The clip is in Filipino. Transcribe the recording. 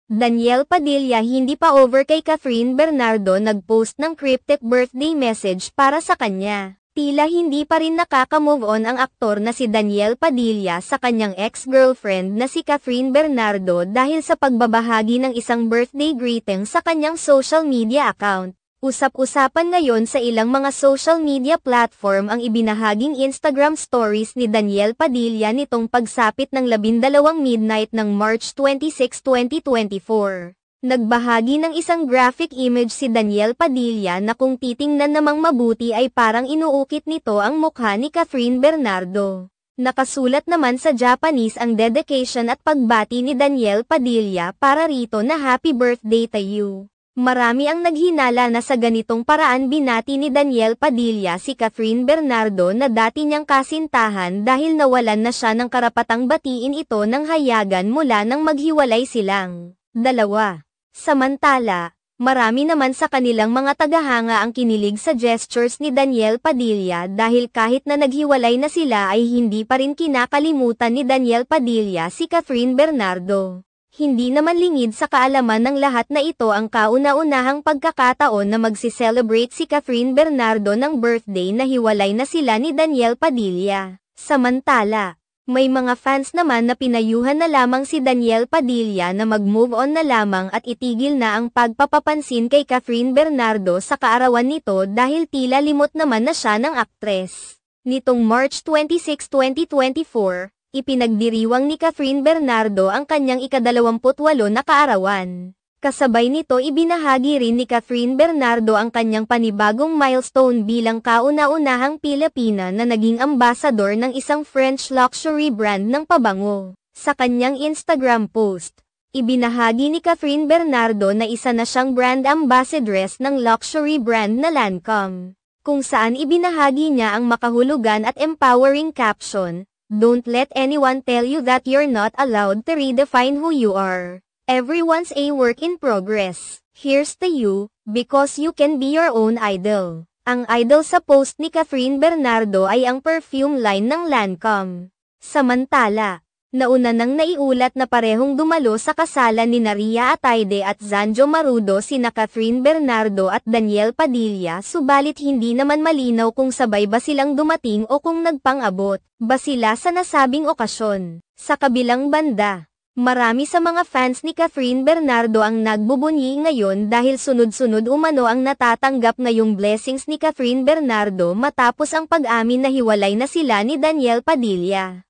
Daniel Padilla hindi pa over kay Catherine Bernardo, nag-post ng cryptic birthday message para sa kanya. Tila hindi pa rin nakaka-move on ang aktor na si Daniel Padilla sa kanyang ex-girlfriend na si Catherine Bernardo dahil sa pagbabahagi ng isang birthday greeting sa kanyang social media account. Usap-usapan ngayon sa ilang mga social media platform ang ibinahaging Instagram stories ni Daniel Padilla nitong pagsapit ng 12 midnight ng March 26, 2024. Nagbahagi ng isang graphic image si Daniel Padilla na kung titingnan namang mabuti ay parang inuukit nito ang mukha ni Catherine Bernardo. Nakasulat naman sa Japanese ang dedication at pagbati ni Daniel Padilla para rito na happy birthday to you. Marami ang naghinala na sa ganitong paraan binati ni Daniel Padilla si Catherine Bernardo na dati niyang kasintahan dahil nawalan na siya ng karapatang batiin ito ng hayagan mula nang maghiwalay silang dalawa. Samantala, marami naman sa kanilang mga tagahanga ang kinilig sa gestures ni Daniel Padilla dahil kahit na naghiwalay na sila ay hindi pa rin kinakalimutan ni Daniel Padilla si Catherine Bernardo. Hindi naman lingid sa kaalaman ng lahat na ito ang kauna-unahang pagkakataon na magsi-celebrate si Catherine Bernardo ng birthday na hiwalay na sila ni Daniel Padilla. Samantala, may mga fans naman na pinayuhan na lamang si Daniel Padilla na mag-move on na lamang at itigil na ang pagpapapansin kay Catherine Bernardo sa kaarawan nito dahil tila limot naman na siya ng aktres. Nitong March 26, 2024, ipinagdiriwang ni Catherine Bernardo ang kanyang ika-28 na kaarawan. Kasabay nito ibinahagi rin ni Catherine Bernardo ang kanyang panibagong milestone bilang kauna-unahang Pilipina na naging ambassador ng isang French luxury brand ng pabango. Sa kanyang Instagram post, ibinahagi ni Catherine Bernardo na isa na siyang brand ambassadress ng luxury brand na Lancome, kung saan ibinahagi niya ang makahulugan at empowering caption, "Don't let anyone tell you that you're not allowed to redefine who you are. Everyone's a work in progress. Here's to you, because you can be your own idol." Ang idol sa post ni Catherine Bernardo ay ang perfume line ng Lancome. Samantala, nauna nang naiulat na parehong dumalo sa kasalan ni Ria Atayde at Zanjo Marudo sina Catherine Bernardo at Daniel Padilla, subalit hindi naman malinaw kung sabay ba silang dumating o kung nagpang-abot ba sila sa nasabing okasyon. Sa kabilang banda, marami sa mga fans ni Catherine Bernardo ang nagbubunyi ngayon dahil sunod-sunod umano ang natatanggap ngayong blessings ni Catherine Bernardo matapos ang pag-amin na hiwalay na sila ni Daniel Padilla.